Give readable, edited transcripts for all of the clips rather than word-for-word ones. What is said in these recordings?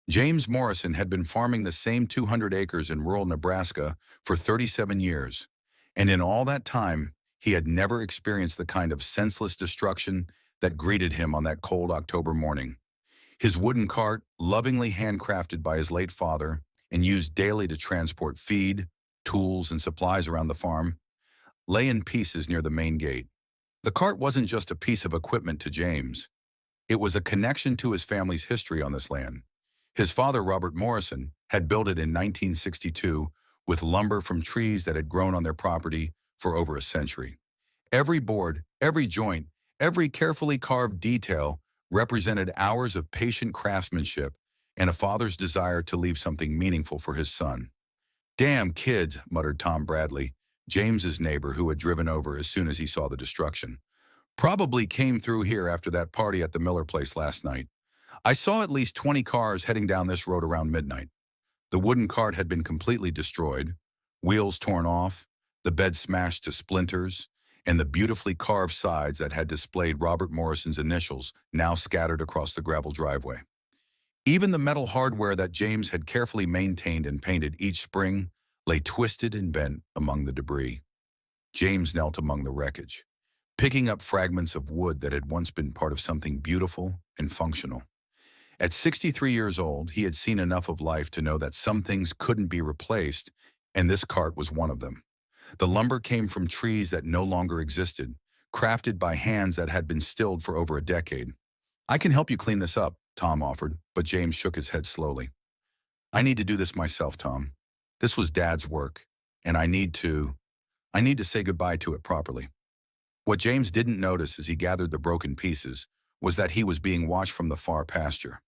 James Morrison had been farming the same 200 acres in rural Nebraska for 37 years, and in all that time, he had never experienced the kind of senseless destruction that greeted him on that cold October morning. His wooden cart, lovingly handcrafted by his late father and used daily to transport feed, tools, and supplies around the farm, lay in pieces near the main gate. The cart wasn't just a piece of equipment to James. It was a connection to his family's history on this land. His father, Robert Morrison, had built it in 1962 with lumber from trees that had grown on their property for over a century. Every board, every joint, every carefully carved detail represented hours of patient craftsmanship and a father's desire to leave something meaningful for his son. "Damn kids," muttered Tom Bradley, James's neighbor who had driven over as soon as he saw the destruction. "Probably came through here after that party at the Miller place last night. I saw at least 20 cars heading down this road around midnight." The wooden cart had been completely destroyed, wheels torn off, the bed smashed to splinters, and the beautifully carved sides that had displayed Robert Morrison's initials now scattered across the gravel driveway. Even the metal hardware that James had carefully maintained and painted each spring lay twisted and bent among the debris. James knelt among the wreckage, picking up fragments of wood that had once been part of something beautiful and functional. At 63 years old, he had seen enough of life to know that some things couldn't be replaced, and this cart was one of them. The lumber came from trees that no longer existed, crafted by hands that had been stilled for over a decade. "I can help you clean this up," Tom offered, but James shook his head slowly. "I need to do this myself, Tom. This was Dad's work, and I need to say goodbye to it properly." What James didn't notice as he gathered the broken pieces was that he was being watched from the far pasture.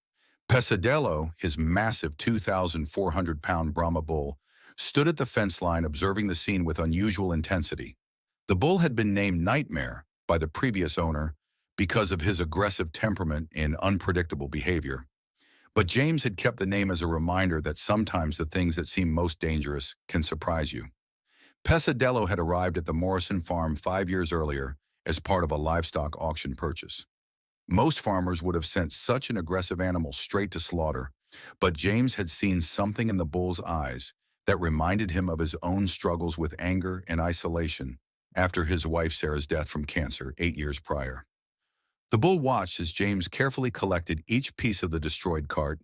Pesadelo, his massive 2,400-pound Brahma bull, stood at the fence line observing the scene with unusual intensity. The bull had been named Nightmare by the previous owner because of his aggressive temperament and unpredictable behavior. But James had kept the name as a reminder that sometimes the things that seem most dangerous can surprise you. Pesadelo had arrived at the Morrison farm 5 years earlier as part of a livestock auction purchase. Most farmers would have sent such an aggressive animal straight to slaughter, but James had seen something in the bull's eyes that reminded him of his own struggles with anger and isolation after his wife Sarah's death from cancer 8 years prior. The bull watched as James carefully collected each piece of the destroyed cart,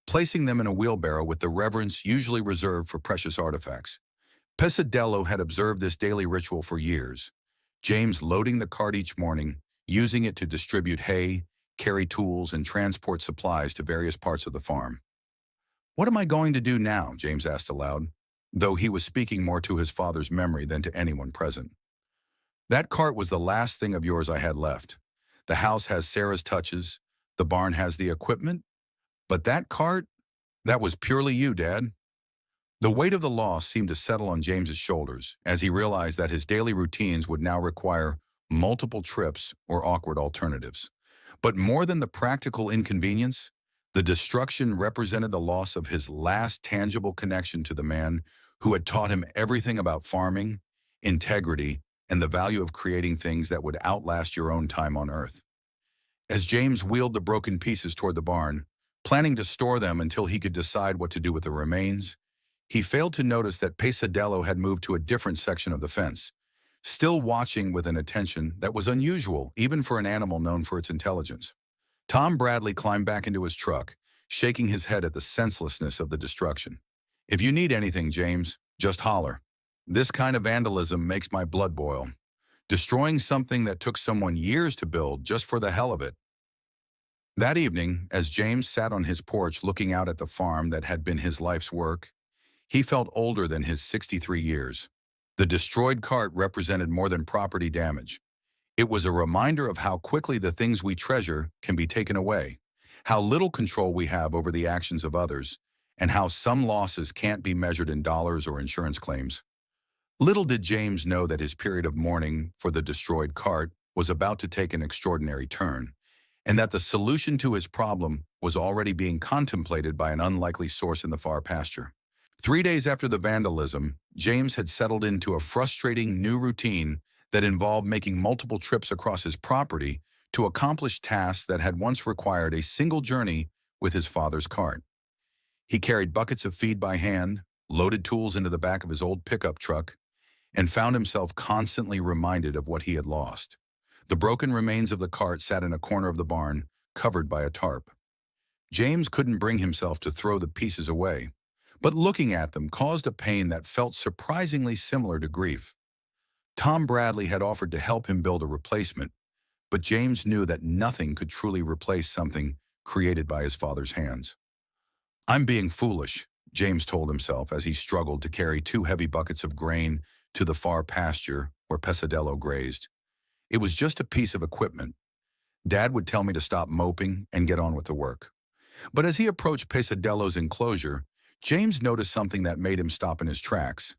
placing them in a wheelbarrow with the reverence usually reserved for precious artifacts. Pesadelo had observed this daily ritual for years, James loading the cart each morning, using it to distribute hay, carry tools, and transport supplies to various parts of the farm. "What am I going to do now?" James asked aloud, though he was speaking more to his father's memory than to anyone present. "That cart was the last thing of yours I had left. The house has Sarah's touches, the barn has the equipment, but that cart, that was purely you, Dad." The weight of the loss seemed to settle on James's shoulders as he realized that his daily routines would now require multiple trips or awkward alternatives. But more than the practical inconvenience, the destruction represented the loss of his last tangible connection to the man who had taught him everything about farming, integrity, and the value of creating things that would outlast your own time on Earth. As James wheeled the broken pieces toward the barn, planning to store them until he could decide what to do with the remains, he failed to notice that Pesadelo had moved to a different section of the fence, still watching with an attention that was unusual even for an animal known for its intelligence. Tom Bradley climbed back into his truck, shaking his head at the senselessness of the destruction. "If you need anything, James, just holler. This kind of vandalism makes my blood boil. Destroying something that took someone years to build just for the hell of it." That evening, as James sat on his porch looking out at the farm that had been his life's work, he felt older than his 63 years. The destroyed cart represented more than property damage. It was a reminder of how quickly the things we treasure can be taken away, how little control we have over the actions of others, and how some losses can't be measured in dollars or insurance claims. Little did James know that his period of mourning for the destroyed cart was about to take an extraordinary turn, and that the solution to his problem was already being contemplated by an unlikely source in the far pasture. 3 days after the vandalism, James had settled into a frustrating new routine that involved making multiple trips across his property to accomplish tasks that had once required a single journey with his father's cart. He carried buckets of feed by hand, loaded tools into the back of his old pickup truck, and found himself constantly reminded of what he had lost. The broken remains of the cart sat in a corner of the barn, covered by a tarp. James couldn't bring himself to throw the pieces away, but looking at them caused a pain that felt surprisingly similar to grief. Tom Bradley had offered to help him build a replacement, but James knew that nothing could truly replace something created by his father's hands. "I'm being foolish," James told himself as he struggled to carry 2 heavy buckets of grain to the far pasture where Pesadelo grazed. It was just a piece of equipment. Dad would tell me to stop moping and get on with the work. But as he approached Pesadelo's enclosure, James noticed something that made him stop in his tracks.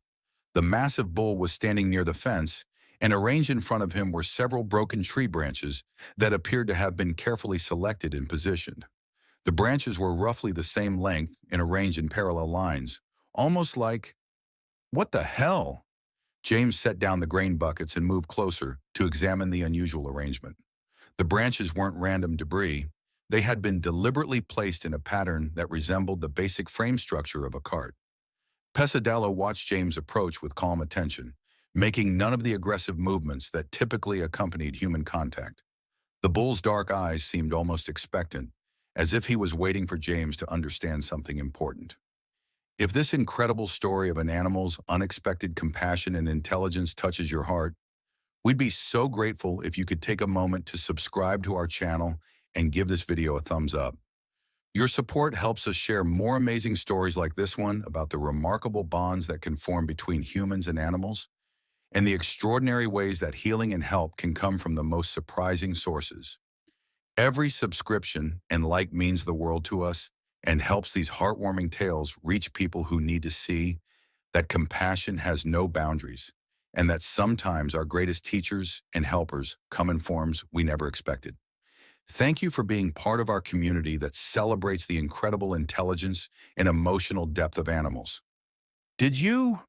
The massive bull was standing near the fence, and arranged in front of him were several broken tree branches that appeared to have been carefully selected and positioned. The branches were roughly the same length and arranged in parallel lines, almost like, "What the hell?" James set down the grain buckets and moved closer to examine the unusual arrangement. The branches weren't random debris. They had been deliberately placed in a pattern that resembled the basic frame structure of a cart. Pesadelo watched James approach with calm attention, making none of the aggressive movements that typically accompanied human contact. The bull's dark eyes seemed almost expectant, as if he was waiting for James to understand something important. If this incredible story of an animal's unexpected compassion and intelligence touches your heart, we'd be so grateful if you could take a moment to subscribe to our channel and give this video a thumbs up. Your support helps us share more amazing stories like this one about the remarkable bonds that can form between humans and animals, and the extraordinary ways that healing and help can come from the most surprising sources. Every subscription and like means the world to us and helps these heartwarming tales reach people who need to see that compassion has no boundaries, and that sometimes our greatest teachers and helpers come in forms we never expected. Thank you for being part of our community that celebrates the incredible intelligence and emotional depth of animals. Did you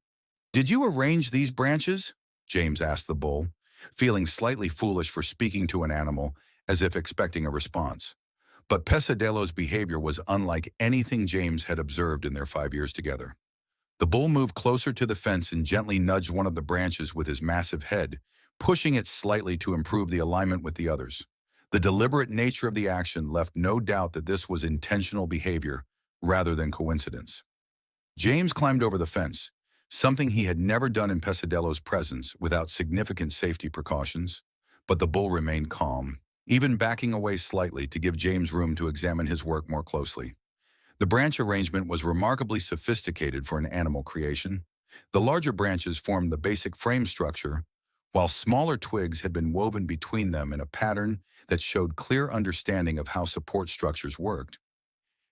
arrange these branches?" James asked the bull, feeling slightly foolish for speaking to an animal as if expecting a response. But Pesadelo's behavior was unlike anything James had observed in their 5 years together. The bull moved closer to the fence and gently nudged one of the branches with his massive head, pushing it slightly to improve the alignment with the others. The deliberate nature of the action left no doubt that this was intentional behavior rather than coincidence. James climbed over the fence, something he had never done in Pesadelo's presence without significant safety precautions, but the bull remained calm, even backing away slightly to give James room to examine his work more closely. The branch arrangement was remarkably sophisticated for an animal creation. The larger branches formed the basic frame structure, while smaller twigs had been woven between them in a pattern that showed clear understanding of how support structures worked.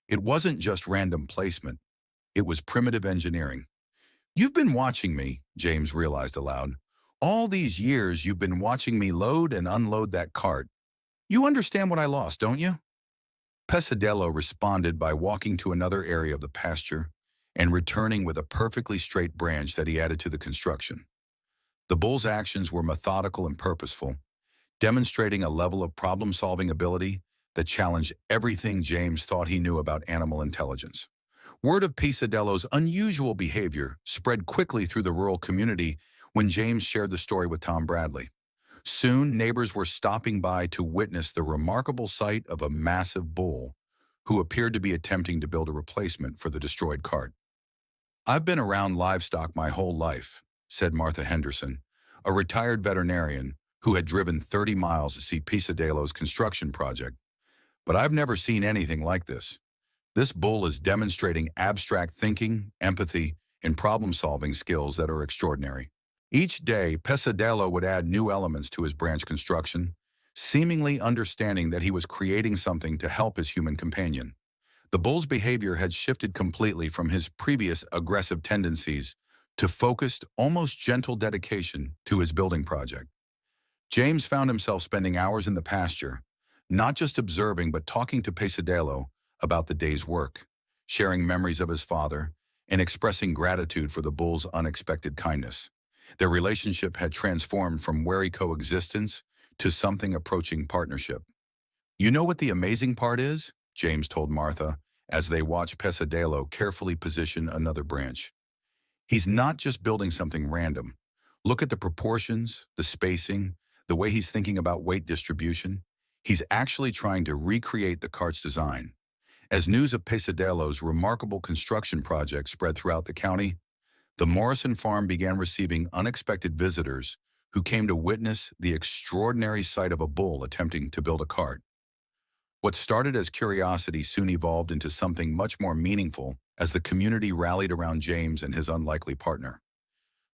It wasn't just random placement, it was primitive engineering. "You've been watching me," James realized aloud. "All these years you've been watching me load and unload that cart. You understand what I lost, don't you?" Pesadelo responded by walking to another area of the pasture and returning with a perfectly straight branch that he added to the construction. The bull's actions were methodical and purposeful, demonstrating a level of problem-solving ability that challenged everything James thought he knew about animal intelligence. Word of Pesadelo's unusual behavior spread quickly through the rural community when James shared the story with Tom Bradley. Soon, neighbors were stopping by to witness the remarkable sight of a massive bull who appeared to be attempting to build a replacement for the destroyed cart. "I've been around livestock my whole life," said Martha Henderson, a retired veterinarian who had driven 30 miles to see Pesadelo's construction project. "But I've never seen anything like this. This bull is demonstrating abstract thinking, empathy, and problem-solving skills that are extraordinary." Each day, Pesadelo would add new elements to his branch construction, seemingly understanding that he was creating something to help his human companion. The bull's behavior had shifted completely from his previous aggressive tendencies to focused, almost gentle dedication to his building project. James found himself spending hours in the pasture, not just observing but talking to Pesadelo about the day's work, sharing memories of his father, and expressing gratitude for the bull's unexpected kindness. Their relationship had transformed from wary coexistence to something approaching partnership. "You know what the amazing part is?" James told Martha, as they watch Pesadelo carefully position another branch. He's not just building something random. Look at the proportions, the spacing, the way he's thinking about weight distribution. He's actually trying to recreate the cart's design. As news of Pesadelo's remarkable construction project spread throughout the county, the Morrison farm began receiving unexpected visitors who came to witness the extraordinary sight of a bull attempting to build a cart. What started as curiosity soon evolved into something much more meaningful as the community rallied around James and his unlikely partner.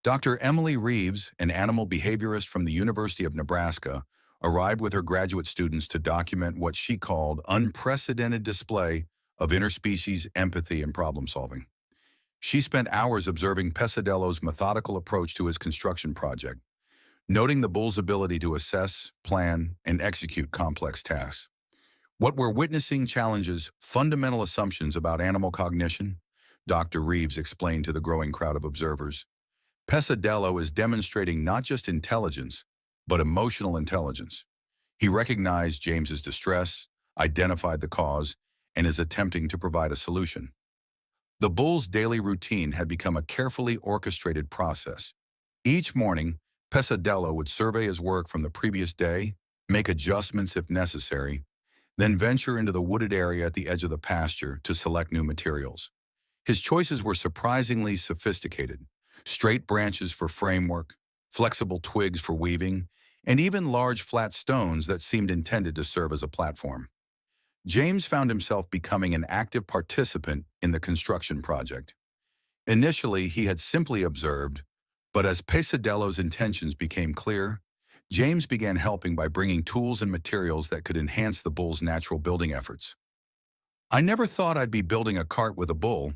Dr. Emily Reeves, an animal behaviorist from the University of Nebraska, arrived with her graduate students to document what she called unprecedented display of interspecies empathy and problem solving. She spent hours observing Pesadelo's methodical approach to his construction project, noting the bull's ability to assess, plan, and execute complex tasks. What we're witnessing challenges fundamental assumptions about animal cognition, Dr. Reeves explained to the growing crowd of observers. Pesadelo is demonstrating not just intelligence, but emotional intelligence. He recognized James's distress, identified the cause, and is attempting to provide a solution. The bull's daily routine had become a carefully orchestrated process. Each morning, Pesadelo would survey his work from the previous day, make adjustments if necessary, then venture into the wooded area at the edge of the pasture to select new materials. His choices were surprisingly sophisticated: straight branches for framework, flexible twigs for weaving, and even large flat stones that seemed intended to serve as a platform. James found himself becoming an active participant in the construction project. Initially, he had simply observed, but as Pesadelo's intentions became clear, James began helping by bringing tools and materials that could enhance the bull's natural building efforts. "I never thought I'd be building a cart with a bull,"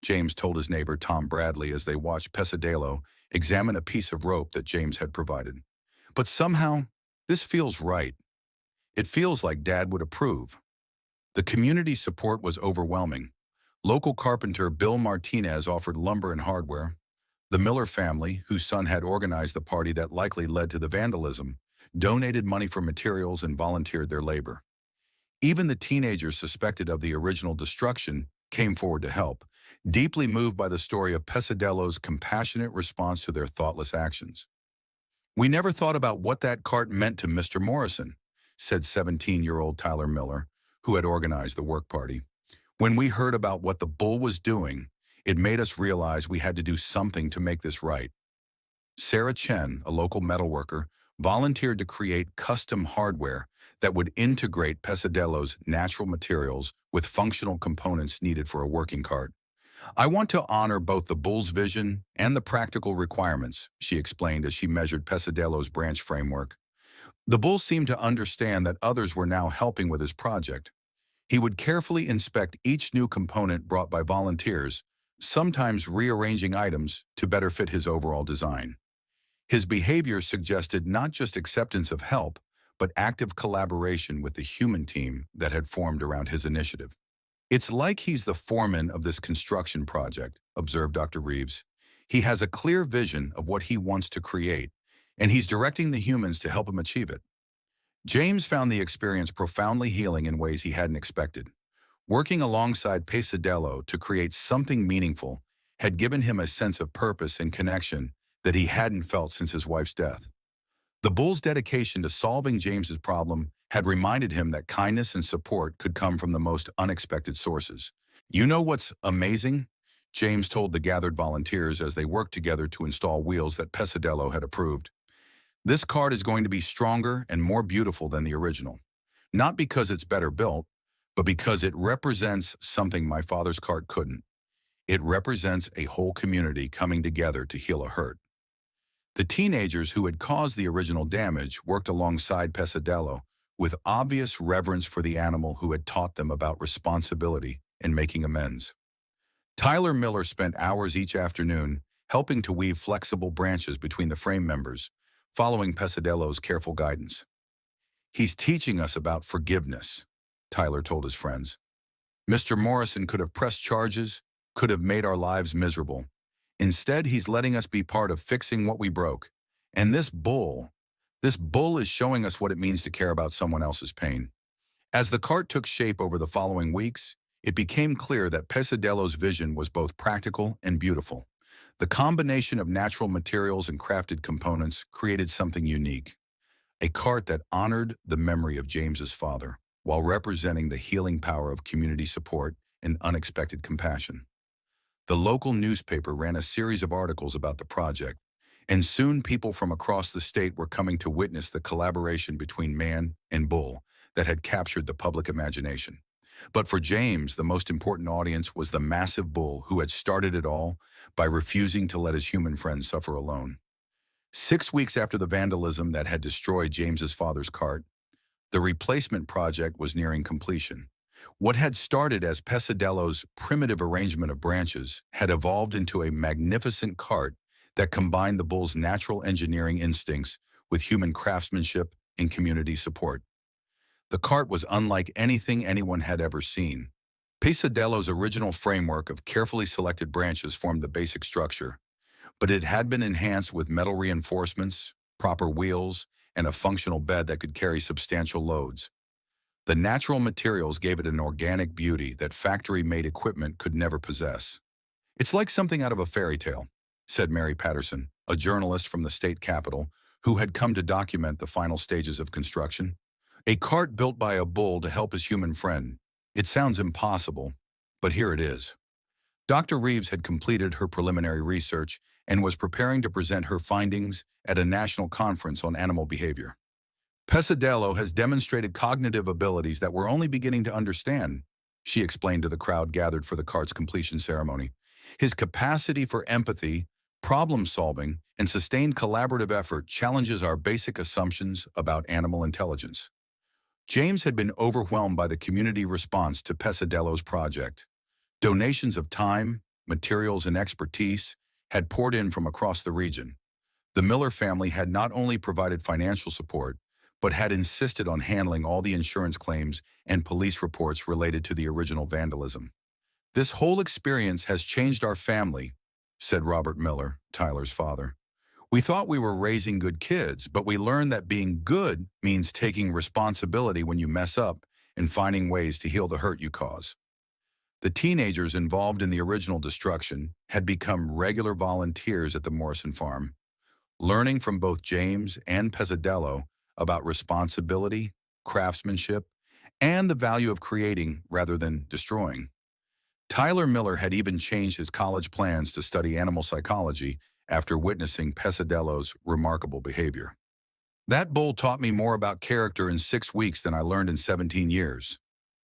James told his neighbor Tom Bradley as they watched Pesadelo examine a piece of rope that James had provided. "But somehow, this feels right. It feels like Dad would approve." The community support was overwhelming. Local carpenter Bill Martinez offered lumber and hardware. The Miller family, whose son had organized the party that likely led to the vandalism, donated money for materials and volunteered their labor. Even the teenagers suspected of the original destruction came forward to help, deeply moved by the story of Pesadelo's compassionate response to their thoughtless actions. "We never thought about what that cart meant to Mr. Morrison," said 17-year-old Tyler Miller, who had organized the work party. "When we heard about what the bull was doing, it made us realize we had to do something to make this right." Sarah Chen, a local metalworker, volunteered to create custom hardware that would integrate Pesadelo's natural materials with functional components needed for a working cart. "I want to honor both the bull's vision and the practical requirements," she explained as she measured Pesadelo's branch framework. The bull seemed to understand that others were now helping with his project. He would carefully inspect each new component brought by volunteers, sometimes rearranging items to better fit his overall design. His behavior suggested not just acceptance of help, but active collaboration with the human team that had formed around his initiative. "It's like he's the foreman of this construction project," observed Dr. Reeves. "He has a clear vision of what he wants to create, and he's directing the humans to help him achieve it." James found the experience profoundly healing in ways he hadn't expected. Working alongside Pesadelo to create something meaningful had given him a sense of purpose and connection that he hadn't felt since his wife's death. The bull's dedication to solving James's problem had reminded him that kindness and support could come from the most unexpected sources. "You know what's amazing?" James told the gathered volunteers as they worked together to install wheels that Pesadelo had approved. "This cart is going to be stronger and more beautiful than the original. Not because it's better built, but because it represents something my father's cart couldn't. It represents a whole community coming together to heal a hurt." The teenagers who had caused the original damage worked alongside Pesadelo with obvious reverence for the animal who had taught them about responsibility and making amends. Tyler Miller spent hours each afternoon helping to weave flexible branches between the frame members, following Pesadelo's careful guidance. "He's teaching us about forgiveness," Tyler told his friends. "Mr. Morrison could have pressed charges, could have made our lives miserable. Instead, he's letting us be part of fixing what we broke. And this bull is showing us what it means to care about someone else's pain." As the cart took shape over the following weeks, it became clear that Pesadelo's vision was both practical and beautiful. The combination of natural materials and crafted components created something unique, a cart that honored the memory of James's father, while representing the healing power of community support and unexpected compassion. The local newspaper ran a series of articles about the project, and soon people from across the state were coming to witness the collaboration between man and bull that had captured the public imagination. But for James, the most important audience was the massive bull who had started it all by refusing to let his human friends suffer alone. 6 weeks after the vandalism that had destroyed James's father's cart, the replacement project was nearing completion. What had started as Pesadelo's primitive arrangement of branches had evolved into a magnificent cart that combined the bull's natural engineering instincts with human craftsmanship and community support. The cart was unlike anything anyone had ever seen. Pesadelo's original framework of carefully selected branches formed the basic structure, but it had been enhanced with metal reinforcements, proper wheels, and a functional bed that could carry substantial loads. The natural materials gave it an organic beauty that factory-made equipment could never possess. "It's like something out of a fairy tale," said Mary Patterson, a journalist from the state capitol who had come to document the final stages of construction. "A cart built by a bull to help his human friend. It sounds impossible, but here it is." Dr. Reeves had completed her preliminary research and was preparing to present her findings at a national conference on animal behavior. "Pesadelo has demonstrated cognitive abilities that we're only beginning to understand," she explained to the crowd gathered for the cart's completion ceremony. "His capacity for empathy, problem-solving, and sustained collaborative effort challenges our basic assumptions about animal intelligence." James had been overwhelmed by the community response to Pesadelo's project. Donations of time, materials, and expertise had poured in from across the region. The Miller family had not only provided financial support, but had insisted on handling all the insurance claims and police reports related to the original vandalism. "This whole experience has changed our family," said Robert Miller, Tyler's father. "We thought we were raising good kids, but we learned that being good means taking responsibility when you mess up and finding ways to heal the hurt you cause." The teenagers involved in the original destruction had become regular volunteers at the Morrison farm, learning from both James and Pesadelo about responsibility, craftsmanship, and the value of creating rather than destroying. Tyler Miller had even changed his college plans to study animal psychology after witnessing Pesadelo's remarkable behavior. "That bull taught me more about character in 6 weeks than I learned in 17 years,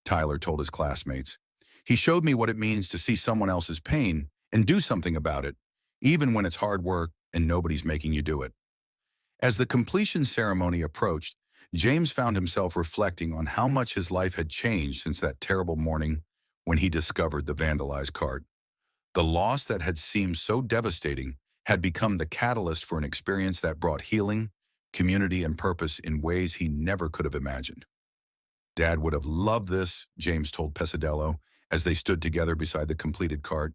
Tyler told his classmates. "He showed me what it means to see someone else's pain and do something about it, even when it's hard work and nobody's making you do it." As the completion ceremony approached, James found himself reflecting on how much his life had changed since that terrible morning when he discovered the vandalized cart. The loss that had seemed so devastating had become the catalyst for an experience that brought healing, community, and purpose in ways he never could have imagined. "Dad would have loved this," James told Pesadelo as they stood together beside the completed cart.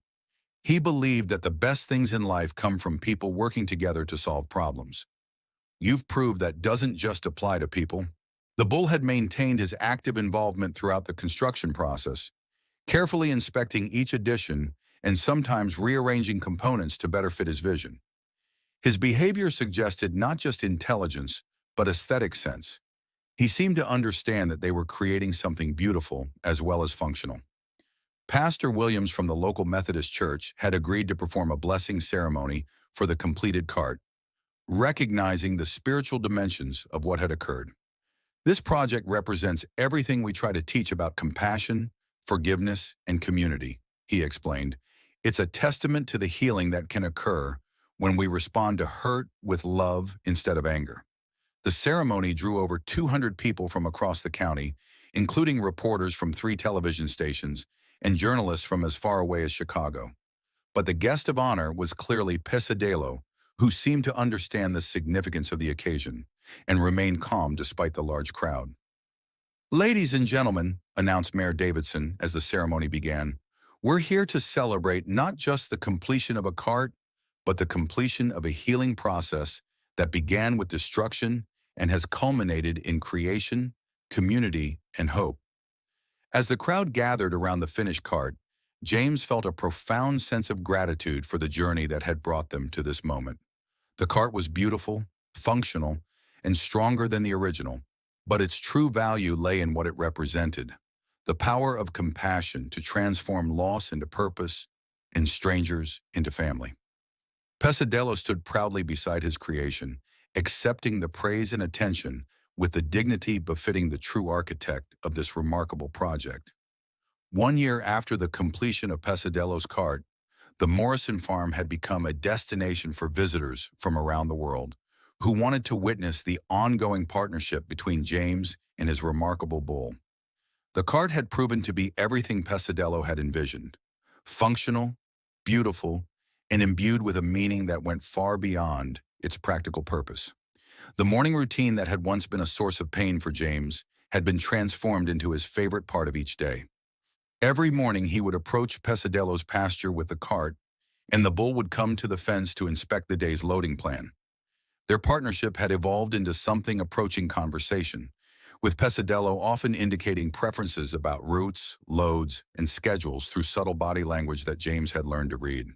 "He believed that the best things in life come from people working together to solve problems. You've proved that doesn't just apply to people." The bull had maintained his active involvement throughout the construction process, carefully inspecting each addition and sometimes rearranging components to better fit his vision. His behavior suggested not just intelligence, but aesthetic sense. He seemed to understand that they were creating something beautiful as well as functional. Pastor Williams from the local Methodist church had agreed to perform a blessing ceremony for the completed cart, recognizing the spiritual dimensions of what had occurred. "This project represents everything we try to teach about compassion, forgiveness, and community," he explained. "It's a testament to the healing that can occur when we respond to hurt with love instead of anger." The ceremony drew over 200 people from across the county, including reporters from 3 television stations and journalists from as far away as Chicago. But the guest of honor was clearly Pesadelo, who seemed to understand the significance of the occasion and remained calm despite the large crowd. "Ladies and gentlemen," announced Mayor Davidson as the ceremony began, "we're here to celebrate not just the completion of a cart, but the completion of a healing process that began with destruction and has culminated in creation, community, and hope. As the crowd gathered around the finished cart, James felt a profound sense of gratitude for the journey that had brought them to this moment. The cart was beautiful, functional, and stronger than the original, but its true value lay in what it represented: the power of compassion to transform loss into purpose and strangers into family. Pesadelo stood proudly beside his creation, accepting the praise and attention with the dignity befitting the true architect of this remarkable project. 1 year after the completion of Pesadelo's cart, the Morrison farm had become a destination for visitors from around the world who wanted to witness the ongoing partnership between James and his remarkable bull. The cart had proven to be everything Pesadelo had envisioned: functional, beautiful, and imbued with a meaning that went far beyond its practical purpose. The morning routine that had once been a source of pain for James had been transformed into his favorite part of each day. Every morning he would approach Pesadelo's pasture with the cart, and the bull would come to the fence to inspect the day's loading plan. Their partnership had evolved into something approaching conversation, with Pesadelo often indicating preferences about routes, loads, and schedules through subtle body language that James had learned to read.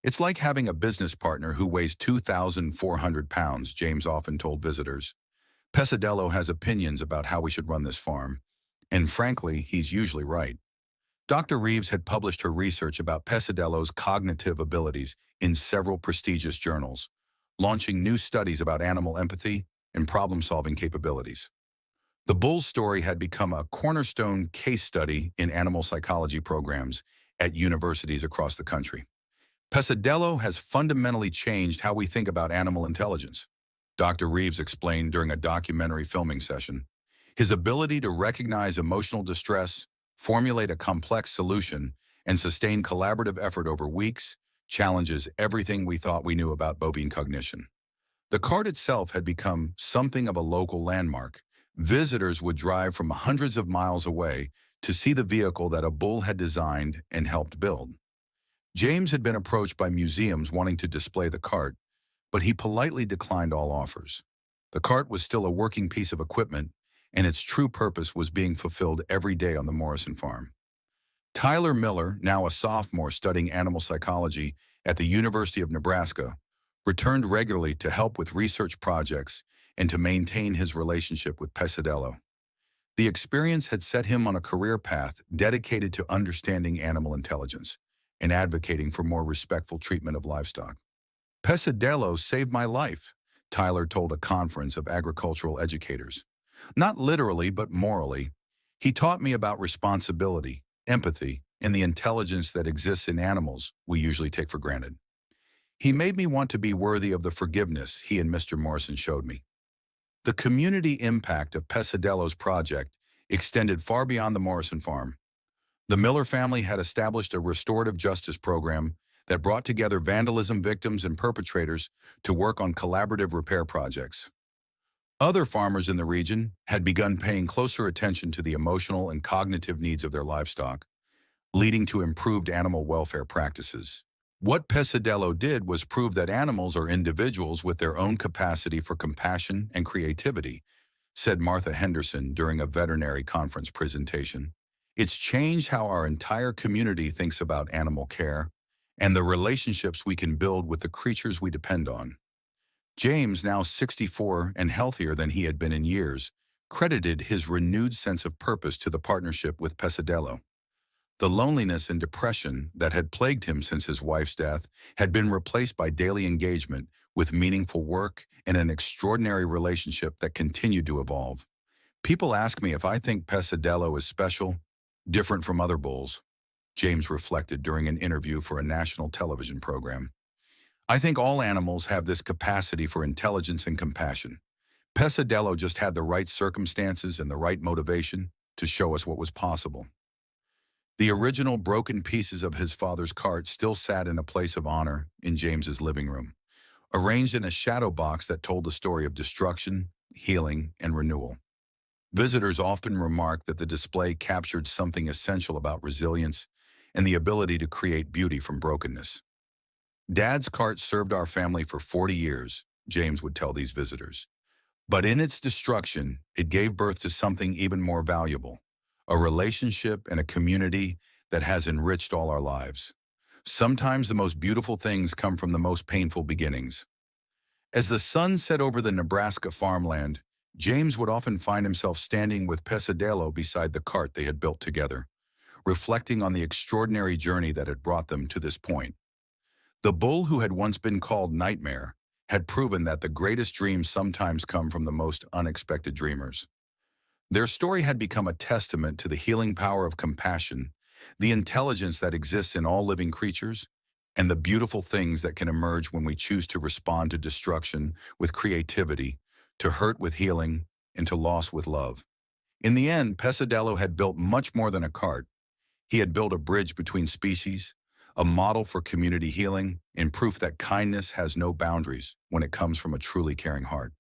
"It's like having a business partner who weighs 2,400 pounds, James often told visitors. "Pesadelo has opinions about how we should run this farm, and frankly, he's usually right." Dr. Reeves had published her research about Pesadelo's cognitive abilities in several prestigious journals, launching new studies about animal empathy and problem-solving capabilities. The bull's story had become a cornerstone case study in animal psychology programs at universities across the country. "Pesadelo has fundamentally changed how we think about animal intelligence," Dr. Reeves explained during a documentary filming session. "His ability to recognize emotional distress, formulate a complex solution, and sustain collaborative effort over weeks challenges everything we thought we knew about bovine cognition." The cart itself had become something of a local landmark. Visitors would drive from hundreds of miles away to see the vehicle that a bull had designed and helped build. James had been approached by museums wanting to display the cart, but he politely declined all offers. The cart was still a working piece of equipment, and its true purpose was being fulfilled every day on the Morrison farm. Tyler Miller, now a sophomore studying animal psychology at the University of Nebraska, returned regularly to help with research projects and to maintain his relationship with Pesadelo. The experience had set him on a career path dedicated to understanding animal intelligence and advocating for more respectful treatment of livestock. "Pesadelo saved my life," Tyler told a conference of agricultural educators. "Not literally, but morally. He taught me about responsibility, empathy, and the intelligence that exists in animals we usually take for granted. He made me want to be worthy of the forgiveness he and Mr. Morrison showed me." The community impact of Pesadelo's project extended far beyond the Morrison farm. The Miller family had established a restorative justice program that brought together vandalism victims and perpetrators to work on collaborative repair projects. Other farmers in the region had begun paying closer attention to the emotional and cognitive needs of their livestock, leading to improved animal welfare practices. What Pesadelo did was prove that animals are individuals with their own capacity for compassion and creativity, said Martha Henderson during a veterinary conference presentation. "It's changed how our entire community thinks about animal care and the relationships we can build with the creatures we depend on." James, now 64 and healthier than he had been in years, credited his renewed sense of purpose to the partnership with Pesadelo. The loneliness and depression that had plagued him since his wife's death had been replaced by daily engagement with meaningful work and an extraordinary relationship that continued to evolve. "People ask me if I think Pesadelo is special, different from other bulls," James reflected during an interview for a national television program. "I think all animals have this capacity for intelligence and compassion. Pesadelo just had the right circumstances and the right motivation to show us what was possible." The original broken pieces of his father's cart still sat in a place of honor in James's living room, arranged in a shadow box that told the story of destruction, healing, and renewal. Visitors often remarked that the display captured something essential about resilience and the ability to create beauty from brokenness. "Dad's cart served our family for 40 years, James would tell these visitors. "But in its destruction, it gave birth to something even more valuable, a relationship and a community that has enriched all our lives. Sometimes the most beautiful things come from the most painful beginnings. As the sun set over the Nebraska farmland, James would often find himself standing with Pesadelo beside the cart they had built together, reflecting on the extraordinary journey that had brought them to this point. The bull who had once been called Nightmare had proven that the greatest dreams sometimes come from the most unexpected dreamers. Their story had become a testament to the healing power of compassion, the intelligence that exists in all living creatures, and the beautiful things that can emerge when we choose to respond to destruction with creativity, to hurt with healing, and to loss with love. In the end, Pesadelo had built much more than a cart. He had built a bridge between species, a model for community healing, and proof that kindness has no boundaries when it comes from a truly caring heart.